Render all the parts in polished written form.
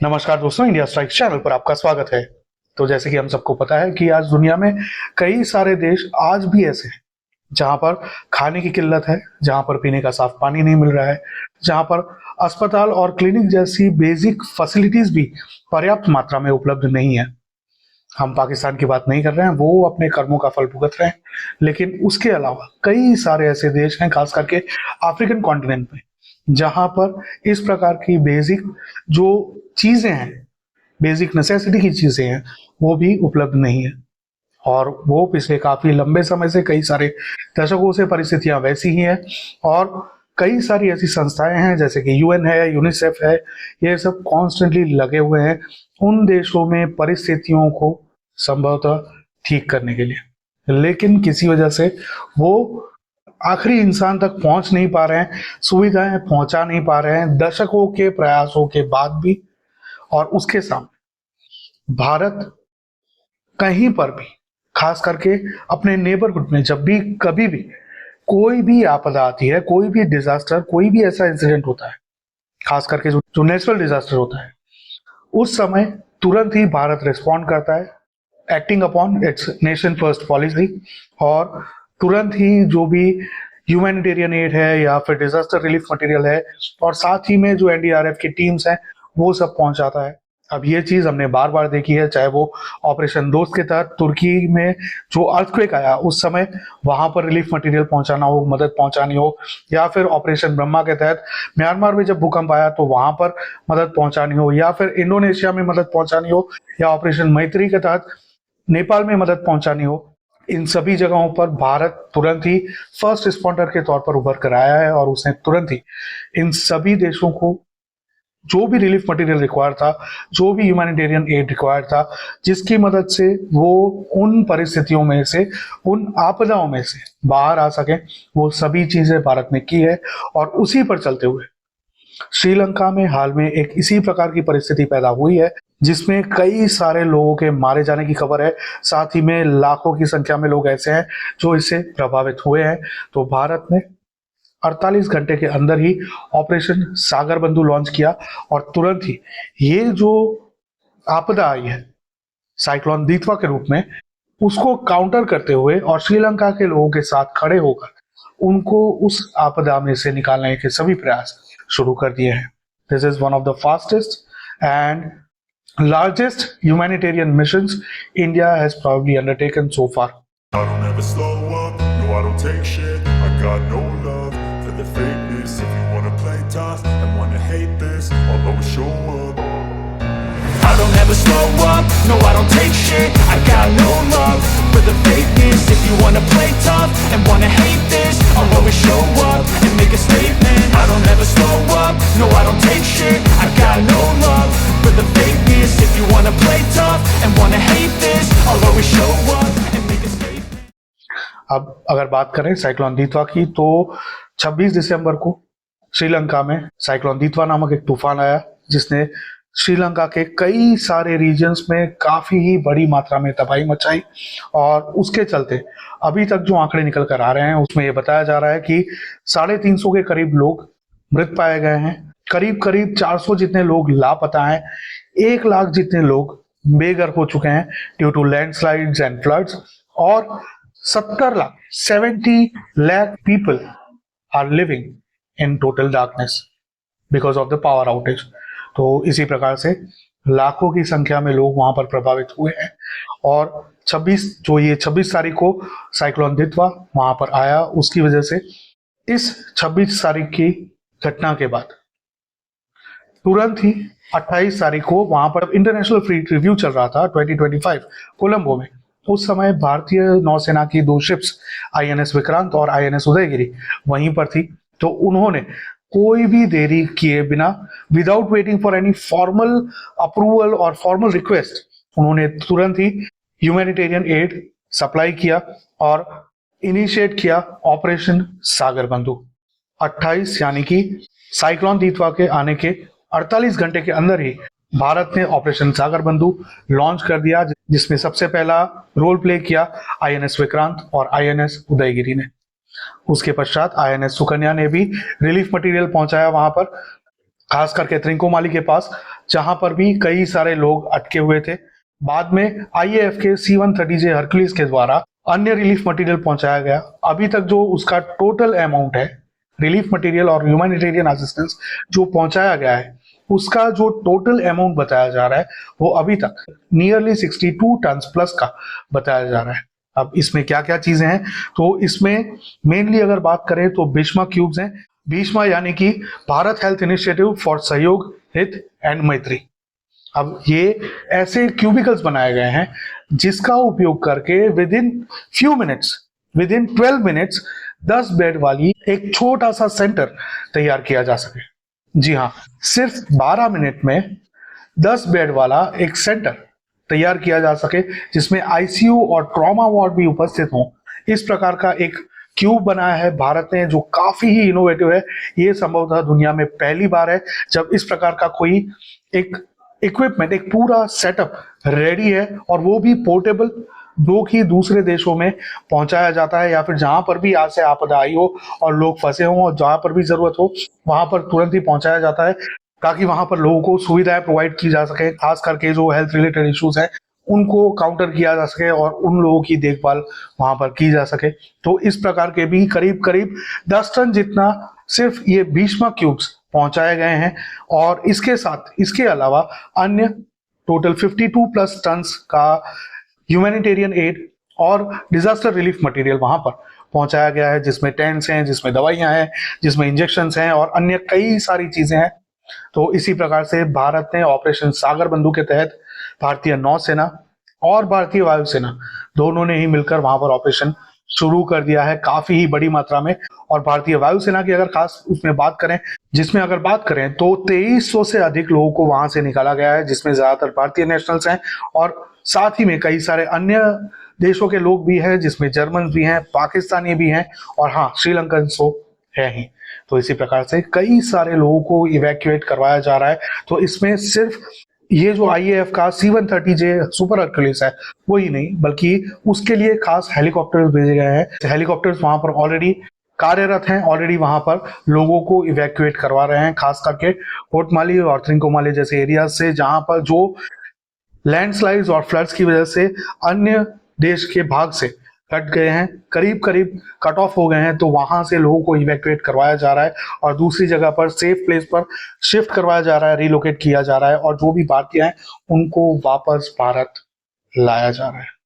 नमस्कार दोस्तों, India strike channel पर आपका स्वागत है। तो जैसे कि हम सबको पता है कि आज दुनिया में कई सारे देश आज भी ऐसे हैं जहां पर खाने की किल्लत है, जहां पर पीने का साफ पानी नहीं मिल रहा है, जहां पर अस्पताल और क्लिनिक जैसी बेसिक फैसिलिटीज भी पर्याप्त मात्रा में उपलब्ध नहीं है। हम पाकिस्तान की बात नहीं कर रहे हैं, वो अपने कर्मों का फल भुगत रहे हैं, लेकिन उसके अलावा कई सारे ऐसे देश हैं, खास करके अफ्रीकन कॉन्टिनेंट में, जहां पर इस प्रकार की बेसिक जो चीजें हैं, बेसिक नेसेसिटी की चीजें हैं, वो भी उपलब्ध नहीं है। और वो पिछले काफी लंबे समय से, कई सारे दशकों से परिस्थितियां वैसी ही हैं। और कई सारी ऐसी संस्थाएं हैं जैसे कि यूएन है, यूनिसेफ है, ये सब कॉन्स्टेंटली लगे हुए हैं उन देशों में परिस्थितियों को संभवतः ठीक करने के लिए, लेकिन किसी वजह से वो आखिरी इंसान तक पहुंच नहीं पा रहे हैं, सुविधाएं पहुंचा नहीं पा रहे हैं, दशकों के प्रयासों के बाद भी। और उसके सामने भारत कहीं पर भी, खास करके अपने नेबरहुड में, जब भी कभी भी कोई भी आपदा आती है, कोई भी डिजास्टर, कोई भी ऐसा इंसिडेंट होता है, खास करके जो नेचुरल डिजास्टर होता है, उस समय तुरंत ही भारत रिस्पॉन्ड करता है, acting upon its nation first policy. और तुरंत ही जो भी ह्यूमैनिटेरियन एड है या फिर डिजास्टर रिलीफ मटेरियल है, और साथ ही में जो एनडीआरएफ की टीम्स हैं, वो सब पहुंचाता है। अब ये चीज हमने बार बार देखी है, चाहे वो ऑपरेशन दोस्त के तहत तुर्की में जो अर्थक्वेक आया उस समय वहां पर रिलीफ मटेरियल पहुंचाना हो, मदद पहुंचानी हो, या फिर ऑपरेशन ब्रह्मा के तहत म्यांमार में जब भूकंप आया तो वहां पर मदद पहुंचानी हो, या फिर इंडोनेशिया में मदद पहुंचानी हो, या ऑपरेशन मैत्री के तहत नेपाल में मदद पहुंचानी हो, इन सभी जगहों पर भारत तुरंत ही फर्स्ट रिस्पॉन्डर के तौर पर उभर कर आया है। और उसने तुरंत ही इन सभी देशों को जो भी रिलीफ मटेरियल रिक्वायर था, जो भी ह्यूमैनिटेरियन एड रिक्वायर था, जिसकी मदद से वो उन परिस्थितियों में से, उन आपदाओं में से बाहर आ सके, वो सभी चीजें भारत ने की है। और उसी पर चलते हुए श्रीलंका में हाल में एक इसी प्रकार की परिस्थिति पैदा हुई है, जिसमें कई सारे लोगों के मारे जाने की खबर है, साथ ही में लाखों की संख्या में लोग ऐसे हैं जो इससे प्रभावित हुए हैं। तो भारत ने 48 घंटे के अंदर ही ऑपरेशन सागर बंधु लॉन्च किया, और तुरंत ही ये जो आपदा आई है साइक्लोन दीतवा के रूप में, उसको काउंटर करते हुए और श्रीलंका के लोगों के साथ खड़े होकर उनको उस आपदा में से निकालने के सभी प्रयास शुरू कर दिए हैं। This is one of the fastest and largest humanitarian missions India has probably undertaken so far. I don't ever slow up, no I don't take shit. I got no love for the fakeness. If you wanna play tough and wanna hate this, I'll always show up. I don't ever slow up, no I don't take shit. I got no love for the fakeness. If you wanna play tough and wanna hate this, I'll always show up and make a statement. I don't ever slow up, no I don't take shit. I got no love for the fakeness. If you wanna play tough and wanna hate this, I'll always show up and make a statement. अब अगर बात करें cyclone दीतवा की, तो 26 दिसंबर को श्रीलंका में cyclone दीतवा नामक एक तूफान आया, जिसने श्रीलंका के कई सारे रीजन्स में काफी ही बड़ी मात्रा में तबाही मचाई। और उसके चलते अभी तक जो आंकड़े निकल कर आ रहे हैं, उसमें यह बताया जा रहा है कि 350 के करीब लोग मृत पाए गए हैं, करीब करीब 400 जितने लोग लापता हैं, 1 लाख जितने लोग बेघर हो चुके हैं due to landslides and floods, और 70 lakh people are living in total darkness because of the power outage. तो इसी प्रकार से लाखों की संख्या में लोग वहां पर प्रभावित हुए हैं। और 26 तारीख को साइक्लोन दितवा वहां पर आया, उसकी वजह से इस 26 तारीख की घटना के बाद तुरंत ही 28 तारीख को वहां पर इंटरनेशनल फ्लीट रिव्यू चल रहा था 2025 कोलंबो में। उस समय भारतीय नौसेना की 2 शिप्स आईएनएस विक्रांत और आईएनएस उदयगिरी वहीं पर थी। तो उन्होंने कोई भी देरी किए बिना, without waiting for any formal approval और फॉर्मल रिक्वेस्ट, उन्होंने तुरंत ही ह्यूमैनिटेरियन एड सप्लाई किया और इनिशिएट किया ऑपरेशन सागर बंधु। 28 यानी कि साइक्लोन दीतवा के आने के 48 घंटे के अंदर ही भारत ने ऑपरेशन सागर बंधु लॉन्च कर दिया, जिसमें सबसे पहला रोल प्ले किया आईएनएस विक्रांत और आईएनएस उदयगिरी ने। उसके पश्चात आईएनएस सुकन्या ने भी रिलीफ मटेरियल पहुंचाया वहां पर, खास करके त्रिंकोमाली के पास जहां पर भी कई सारे लोग अटके हुए थे। बाद में आईएएफ के C-130J हरक्यूलिस के द्वारा अन्य रिलीफ मटेरियल पहुंचाया गया। अभी तक जो उसका टोटल अमाउंट है रिलीफ मटेरियल और ह्यूमैनिटेरियन असिस्टेंस जो पहुंचाया गया है, उसका जो टोटल अमाउंट बताया जा रहा है वो अभी तक नियरली 62 टन प्लस का बताया जा रहा है। अब इसमें क्या क्या चीजें हैं, तो इसमें मेनली अगर बात करें तो भीष्मा क्यूब्स हैं। भीष्मा यानी कि भारत हेल्थ इनिशिएटिव फॉर सहयोग, हित एंड मैत्री। अब ये ऐसे क्यूबिकल्स बनाए गए हैं जिसका उपयोग करके विद इन 12 मिनट्स 10 बेड वाली एक छोटा सा सेंटर तैयार किया जा सके। जी हाँ, सिर्फ 12 मिनट में 10 बेड वाला एक सेंटर तैयार किया जा सके जिसमें आईसीयू और ट्रॉमा वार्ड भी उपस्थित हों। इस प्रकार का एक क्यूब बनाया है भारत ने जो काफी ही इनोवेटिव है। ये संभवतः दुनिया में पहली बार है जब इस प्रकार का कोई एक इक्विपमेंट, एक पूरा सेटअप रेडी है और वो भी पोर्टेबल, जो कि दूसरे देशों में पहुंचाया जाता है या फिर जहां पर भी आज से आपदा आई हो और लोग फंसे हों और जहां पर भी जरूरत हो वहां पर तुरंत ही पहुंचाया जाता है ताकि वहां पर लोगों को सुविधाएं प्रोवाइड की जा सके। खास करके जो हेल्थ रिलेटेड इश्यूज हैं उनको काउंटर किया जा सके और उन लोगों की देखभाल वहां पर की जा सके। तो इस प्रकार के भी करीब करीब 10 टन जितना सिर्फ ये भीष्मा क्यूब्स पहुंचाए गए हैं और इसके साथ इसके अलावा अन्य टोटल 52 प्लस टन्स का ह्यूमैनिटेरियन एड और डिजास्टर रिलीफ मटेरियल वहां पर पहुंचाया गया है, जिसमें टेंट्स हैं, जिसमें दवाइयां हैं, जिसमें इंजेक्शंस हैं और अन्य कई सारी चीजें हैं। तो इसी प्रकार से भारत ने ऑपरेशन सागर बंधु के तहत भारतीय नौसेना और भारतीय वायुसेना दोनों ने ही मिलकर वहां पर ऑपरेशन शुरू कर दिया है काफी ही बड़ी मात्रा में। और भारतीय वायुसेना की अगर खास उसमें बात करें, जिसमें अगर बात करें तो 2300 से अधिक लोगों को वहां से निकाला गया है, जिसमें ज्यादातर भारतीय नेशनल्स हैं और साथ ही में कई सारे अन्य देशों के लोग भी हैं, जिसमें जर्मन भी हैं, पाकिस्तानी भी हैं और हाँ, श्रीलंकन तो है ही। तो इसी प्रकार से कई सारे लोगों को इवैक्यूएट करवाया जा रहा है। तो इसमें सिर्फ ये जो आईएएफ का C-130J सुपर हरक्यूलिस है वही नहीं, बल्कि उसके लिए खास हेलीकॉप्टर्स भेजे गए हैं। हेलीकॉप्टर्स वहां पर ऑलरेडी कार्यरत हैं, ऑलरेडी वहां पर लोगों को इवैक्यूएट करवा रहे हैं, खास करके कोटमाली और त्रिंकोमाली जैसे एरियाज से जहां पर जो लैंडस्लाइड्स और फ्लड्स की वजह से अन्य देश के भाग से कट गए हैं, करीब करीब कट ऑफ हो गए हैं। तो वहां से लोगों को इवैक्यूएट करवाया जा रहा है और दूसरी जगह पर सेफ प्लेस पर शिफ्ट करवाया जा रहा है, रिलोकेट किया जा रहा है और जो भी भारतीय हैं उनको वापस भारत लाया जा रहा है।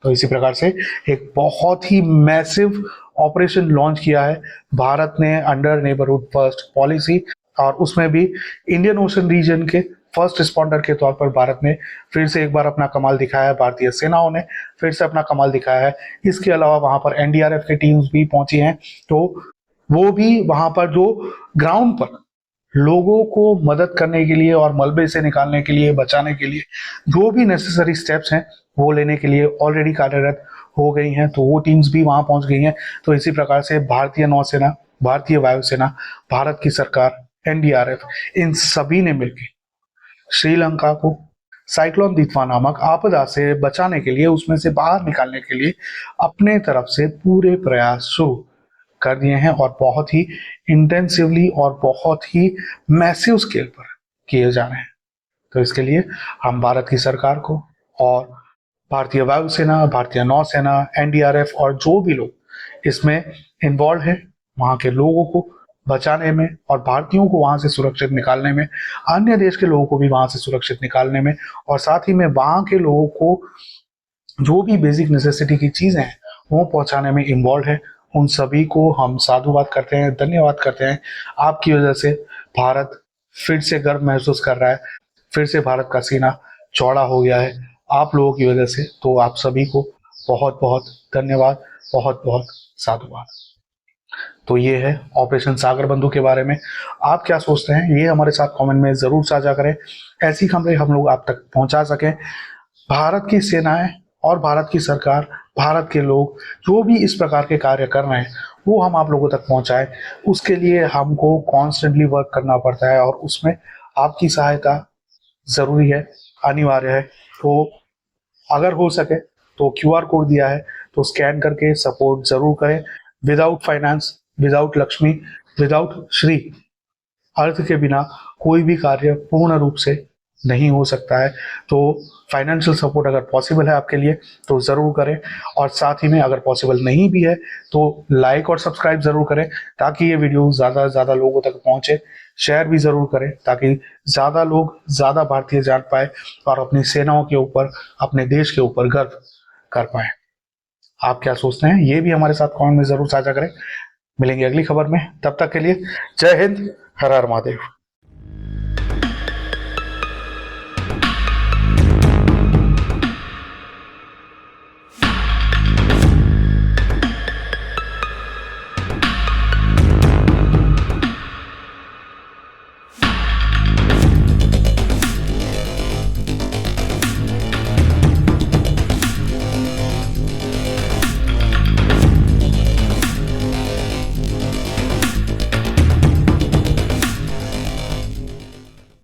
तो इसी प्रकार से एक बहुत ही मैसिव ऑपरेशन लॉन्च किया है भारत ने अंडर नेबरहुड फर्स्ट पॉलिसी और उसमें भी इंडियन ओशन रीजन के फर्स्ट रिस्पॉन्डर के तौर पर भारत ने फिर से एक बार अपना कमाल दिखाया है। भारतीय सेनाओं ने फिर से अपना कमाल दिखाया है। इसके अलावा वहां पर एनडीआरएफ की टीम्स भी पहुंची हैं, तो वो भी वहां पर जो ग्राउंड पर लोगों को मदद करने के लिए और मलबे से निकालने के लिए, बचाने के लिए जो भी नेसेसरी स्टेप्स हैं वो लेने के लिए ऑलरेडी कार्यरत हो गई हैं। तो वो टीम्स भी वहां पहुंच गई हैं। तो इसी प्रकार से भारतीय नौसेना, भारतीय वायुसेना, भारत की सरकार, एनडीआरएफ, इन सभी ने मिलकर श्रीलंका को साइक्लोन दितवा नामक आपदा से बचाने के लिए, उसमें से बाहर निकालने के लिए अपने तरफ से पूरे प्रयास शुरू कर दिए हैं और बहुत ही इंटेंसिवली और बहुत ही मैसिव स्केल पर किए जा रहे हैं। तो इसके लिए हम भारत की सरकार को और भारतीय वायुसेना, भारतीय नौसेना, एनडीआरएफ और जो भी लोग इसमें इन्वॉल्व हैं वहां के लोगों को बचाने में और भारतीयों को वहां से सुरक्षित निकालने में, अन्य देश के लोगों को भी वहां से सुरक्षित निकालने में और साथ ही में वहां के लोगों को जो भी बेसिक नेसेसिटी की चीजें हैं वो पहुंचाने में इन्वॉल्व है, उन सभी को हम साधुवाद करते हैं, धन्यवाद करते हैं। आपकी वजह से भारत फिर से गर्व महसूस कर रहा है, फिर से भारत का सीना चौड़ा हो गया है आप लोगों की वजह से। तो आप सभी को बहुत बहुत धन्यवाद, बहुत बहुत साधुवाद। तो ये है ऑपरेशन सागर बंधु के बारे में। आप क्या सोचते हैं ये हमारे साथ कमेंट में जरूर साझा करें। ऐसी खबरें हम लोग आप तक पहुंचा सकें। भारत की सेनाएं और भारत की सरकार, भारत के लोग जो भी इस प्रकार के कार्य कर रहे हैं वो हम आप लोगों तक पहुंचाएं। उसके लिए हमको कॉन्स्टेंटली वर्क करना पड़ता है और उसमें आपकी सहायता जरूरी है, अनिवार्य है। तो अगर हो सके तो QR कोड दिया है तो स्कैन करके सपोर्ट जरूर करें। Without finance, without Lakshmi, without Shri, अर्थ के बिना कोई भी कार्य पूर्ण रूप से नहीं हो सकता है तो फाइनेंशियल सपोर्ट अगर पॉसिबल है आपके लिए तो ज़रूर करें, और साथ ही में अगर पॉसिबल नहीं भी है तो लाइक और सब्सक्राइब ज़रूर करें ताकि ये वीडियो ज़्यादा से ज़्यादा लोगों तक पहुंचे। शेयर भी ज़रूर करें ताकि ज़्यादा लोग ज़्यादा भारतीय जान पाए और अपनी सेनाओं के ऊपर, अपने देश के ऊपर गर्व कर पाए। आप क्या सोचते हैं ये भी हमारे साथ कमेंट में ज़रूर साझा करें। मिलेंगे अगली खबर में, तब तक के लिए जय हिंद, हर हर महादेव।